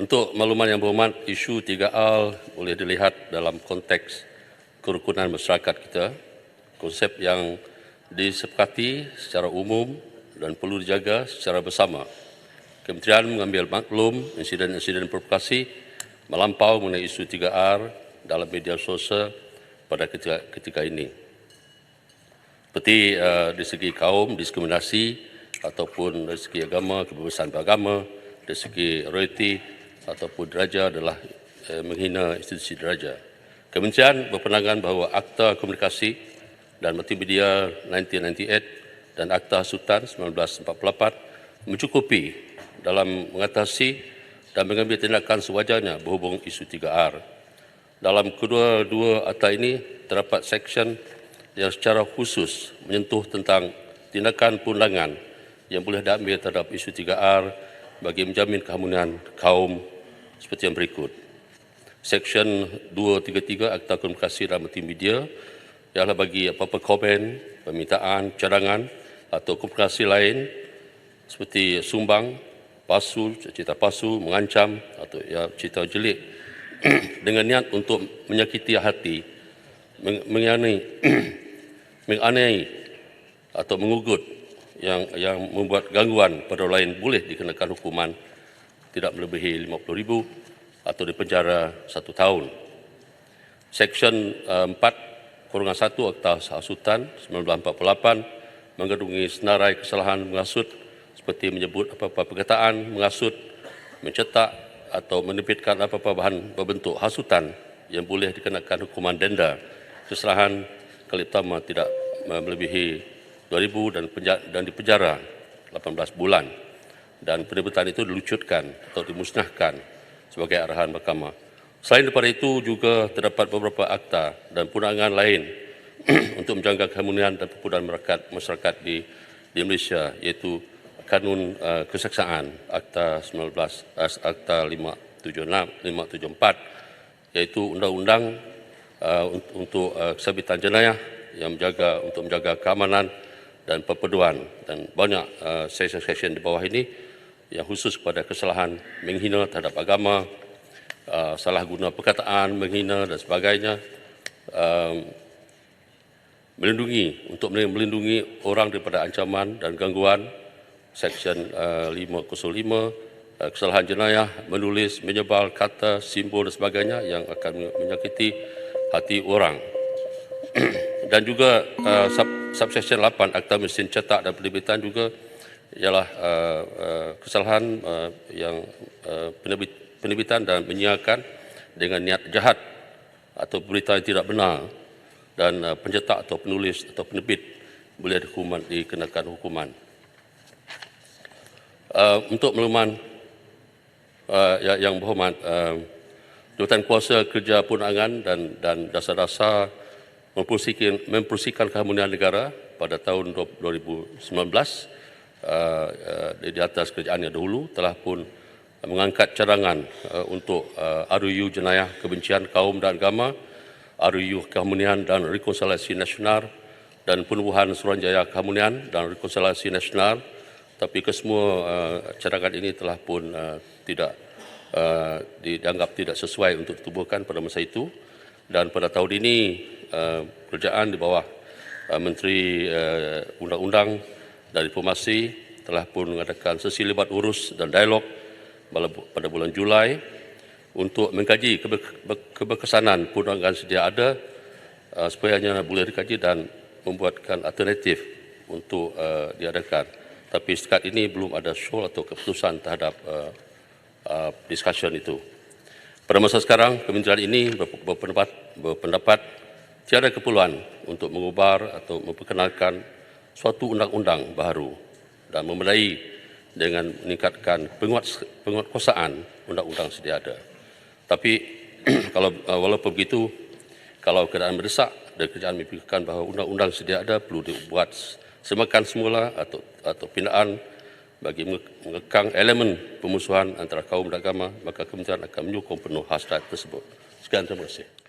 Untuk makluman yang berhormat, isu 3R boleh dilihat dalam konteks kerukunan masyarakat kita, konsep yang disepakati secara umum dan perlu dijaga secara bersama. Kementerian mengambil maklum insiden-insiden provokasi melampau mengenai isu 3R dalam media sosial pada ketika ini. Seperti dari segi kaum, diskriminasi, ataupun dari segi agama, kebebasan beragama, dari segi royalti ataupun deraja adalah menghina institusi deraja. Kementerian berpandangan bahawa Akta Komunikasi dan Multimedia 1998 dan Akta Hasutan 1948 mencukupi dalam mengatasi dan mengambil tindakan sewajarnya berhubung isu 3R. Dalam kedua-dua akta ini terdapat seksyen yang secara khusus menyentuh tentang tindakan perundangan yang boleh diambil terhadap isu 3R bagi menjamin keharmonian kaum seperti yang berikut. Seksyen 233 Akta Komunikasi dan Multimedia ialah bagi apa-apa komen, permintaan, cadangan atau komunikasi lain seperti sumbang, palsu, cerita palsu, mengancam atau cerita jelik dengan niat untuk menyakiti hati, menganiaya atau mengugut yang membuat gangguan pada orang lain boleh dikenakan hukuman tidak melebihi RM50,000 atau dipenjara 1 tahun. Seksyen 4/1 Akta Hasutan 1948 mengandungi senarai kesalahan menghasut seperti menyebut apa-apa perkataan menghasut, mencetak atau menerbitkan apa-apa bahan berbentuk hasutan yang boleh dikenakan hukuman denda. Kesalahan kali pertama tidak melebihi RM2,000 dan dipenjara 18 bulan. Dan penerbitan itu dilucutkan atau dimusnahkan sebagai arahan mahkamah. Selain daripada itu juga terdapat beberapa akta dan perundangan lain untuk menjaga keharmonian dan perputaran masyarakat di Malaysia, iaitu Kanun Kesaksaan Akta 574, iaitu undang-undang untuk kesabitan jenayah yang menjaga keamanan dan perpaduan, dan banyak seksyen di bawah ini yang khusus kepada kesalahan menghina terhadap agama, salah guna perkataan, menghina dan sebagainya, melindungi orang daripada ancaman dan gangguan. Seksyen 505, kesalahan jenayah, menulis, menyebal kata, simbol dan sebagainya yang akan menyakiti hati orang. Dan juga subseksyen 8 Akta Mesin Cetak dan Penerbitan juga ialah kesalahan yang penerbitan dan menyiarkan dengan niat jahat atau berita yang tidak benar, dan pencetak atau penulis atau penerbit boleh dikenakan hukuman. Untuk makluman yang berhormat, Jawatan Kuasa Kerja Perundangan dan dasar-dasar memprosesikan keharmonian negara pada tahun 2019 di atas kerajaan yang dahulu telah pun mengangkat cadangan untuk RUU Jenayah Kebencian Kaum dan Agama, RUU Keharmonian dan Rekonsiliasi Nasional, dan penubuhan Suruhanjaya Keharmonian dan Rekonsiliasi Nasional. Tapi kesemua cadangan ini telah pun dianggap tidak sesuai untuk ditubuhkan pada masa itu. Dan pada tahun ini kerajaan di bawah Menteri Undang-Undang dan Diplomasi telah pun mengadakan sesi libat urus dan dialog pada bulan Julai untuk mengkaji keberkesanan perundangan sedia ada supaya boleh dikaji dan membuatkan alternatif untuk diadakan. Tapi setakat ini belum ada show atau keputusan terhadap discussion itu. Pada masa sekarang, kementerian ini berpendapat tiada keperluan untuk mengubah atau memperkenalkan suatu undang-undang baru dan memadai dengan meningkatkan penguatkuasaan undang-undang sedia ada. Tapi walaupun begitu, kalau keadaan mendesak dan kerajaan memikirkan bahawa undang-undang sedia ada perlu dibuat semakan semula atau pindaan bagi mengekang elemen pemusuhan antara kaum dan agama, maka kementerian akan menyokong penuh hasrat tersebut. Sekian, terima kasih.